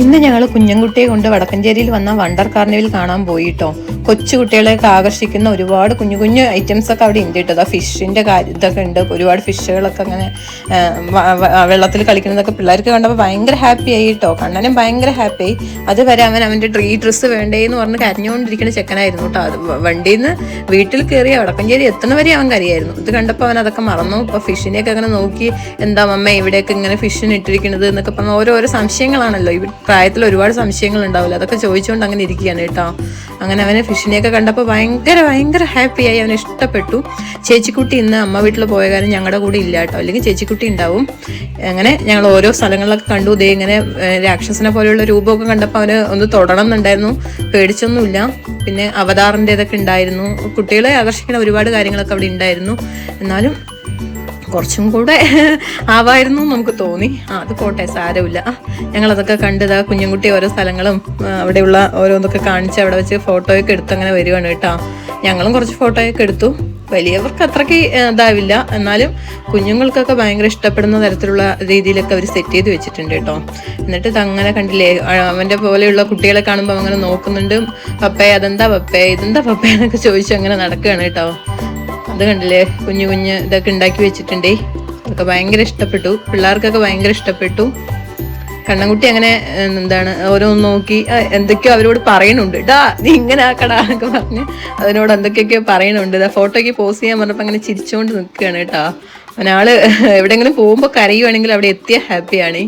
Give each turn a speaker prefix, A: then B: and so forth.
A: ഇന്ന് ഞങ്ങൾ കുഞ്ഞൻകുട്ടിയെ കൊണ്ട് വടക്കഞ്ചേരിയിൽ വന്ന വണ്ടർ കാർണിവൽ കാണാൻ പോയിട്ടോ. കൊച്ചു കുട്ടികളെയൊക്കെ ആകർഷിക്കുന്ന ഒരുപാട് കുഞ്ഞു കുഞ്ഞു ഐറ്റംസ് ഒക്കെ അവിടെ ഉണ്ട് കേട്ടോ. ഫിഷിന്റെ ഇതൊക്കെ ഉണ്ട്, ഒരുപാട് ഫിഷുകളൊക്കെ അങ്ങനെ വെള്ളത്തിൽ കളിക്കുന്നതൊക്കെ പിള്ളേർക്ക് കണ്ടപ്പോൾ ഭയങ്കര ഹാപ്പി ആയി കേട്ടോ. കണ്ണനും ഭയങ്കര ഹാപ്പി ആയി. അതുവരെ അവൻ്റെ ഡ്രസ്സ് വേണ്ടേന്ന് പറഞ്ഞ് കരഞ്ഞുകൊണ്ടിരിക്കുന്ന ചെക്കനായിരുന്നു കേട്ടോ. അത് വണ്ടിയിൽ നിന്ന് വീട്ടിൽ കയറി വടക്കഞ്ചേരി എത്തുന്ന വരെ അവൻ കരയായിരുന്നു. ഇത് കണ്ടപ്പോൾ അവൻ അതൊക്കെ മറന്നു. ഇപ്പോൾ ഫിഷിനെയൊക്കെ അങ്ങനെ നോക്കി, എന്താ മമ്മ ഇവിടെയൊക്കെ ഇങ്ങനെ ഫിഷിന് ഇട്ടിരിക്കുന്നത് എന്നൊക്കെ പറഞ്ഞാൽ ഓരോരോ സംശയങ്ങളാണല്ലോ. ഈ പ്രായത്തിൽ ഒരുപാട് സംശയങ്ങൾ ഉണ്ടാവില്ല, അതൊക്കെ ചോദിച്ചുകൊണ്ട് അങ്ങനെ ഇരിക്കുകയാണ് കേട്ടോ. അങ്ങനെ അവന് ഫിഷിനെയൊക്കെ കണ്ടപ്പോൾ ഭയങ്കര ഹാപ്പിയായി, അവന് ഇഷ്ടപ്പെട്ടു. ചേച്ചിക്കുട്ടി ഇന്ന് അമ്മ വീട്ടിൽ പോയ കാര്യം ഞങ്ങളുടെ കൂടെ ഇല്ല കേട്ടോ, അല്ലെങ്കിൽ ചേച്ചിക്കുട്ടി ഉണ്ടാവും. അങ്ങനെ ഞങ്ങൾ ഓരോ സ്ഥലങ്ങളിലൊക്കെ കണ്ടു. ഇതേ ഇങ്ങനെ രാക്ഷസനെ പോലെയുള്ള രൂപമൊക്കെ കണ്ടപ്പോൾ അവന് ഒന്ന് തൊടണം എന്നുണ്ടായിരുന്നു, പേടിച്ചൊന്നുമില്ല. പിന്നെ അവതാറിൻ്റെ ഇതൊക്കെ ഉണ്ടായിരുന്നു. കുട്ടികളെ ആകർഷിക്കുന്ന ഒരുപാട് കാര്യങ്ങളൊക്കെ അവിടെ ഉണ്ടായിരുന്നു. എന്നാലും കുറച്ചും കൂടെ ആവായിരുന്നു നമുക്ക് തോന്നി. അത് പോട്ടെ, സാരമില്ല. ഞങ്ങളതൊക്കെ കണ്ടത് കുഞ്ഞുകുട്ടി ഓരോ സ്ഥലങ്ങളും അവിടെയുള്ള ഓരോന്നൊക്കെ കാണിച്ച് അവിടെ വെച്ച് ഫോട്ടോയൊക്കെ എടുത്ത് അങ്ങനെ വരുവാണ് കേട്ടോ. ഞങ്ങളും കുറച്ച് ഫോട്ടോയൊക്കെ എടുത്തു. വലിയവർക്ക് അത്രയ്ക്ക് ഇതാവില്ല, എന്നാലും കുഞ്ഞുങ്ങൾക്കൊക്കെ ഭയങ്കര ഇഷ്ടപ്പെടുന്ന തരത്തിലുള്ള രീതിയിലൊക്കെ അവർ സെറ്റ് ചെയ്ത് വെച്ചിട്ടുണ്ട് കേട്ടോ. എന്നിട്ട് ഇതങ്ങനെ കണ്ടില്ലേ, അവൻ്റെ പോലെയുള്ള കുട്ടികളെ കാണുമ്പോൾ അങ്ങനെ നോക്കുന്നുണ്ട്. പപ്പേ അതെന്താ പപ്പേ, ഇതെന്താ പപ്പേ എന്നൊക്കെ ചോദിച്ചു അങ്ങനെ നടക്കുകയാണ് കേട്ടോ. അത് കണ്ടില്ലേ, കുഞ്ഞു ഇതൊക്കെ ഉണ്ടാക്കി വെച്ചിട്ടുണ്ടേ. അതൊക്കെ ഭയങ്കര ഇഷ്ടപ്പെട്ടു, പിള്ളേർക്കൊക്കെ ഭയങ്കര ഇഷ്ടപ്പെട്ടു. കണ്ണൻകുട്ടി അങ്ങനെ എന്താണ് ഓരോന്ന് നോക്കി എന്തൊക്കെയോ അവരോട് പറയണുണ്ട്. നീ ഇങ്ങനെ ആക്കടാ എന്നൊക്കെ പറഞ്ഞ് അതിനോട് എന്തൊക്കെയൊക്കെയോ പറയണുണ്ട്. ഫോട്ടോയ്ക്ക് പോസ്റ്റ് ചെയ്യാൻ പറഞ്ഞപ്പോൾ അങ്ങനെ ചിരിച്ചുകൊണ്ട് നിൽക്കുകയാണ് കേട്ടോ. അവനാള് എവിടെയെങ്കിലും പോകുമ്പോൾ കരയുവാണെങ്കിൽ അവിടെ എത്തിയ ഹാപ്പിയാണ്.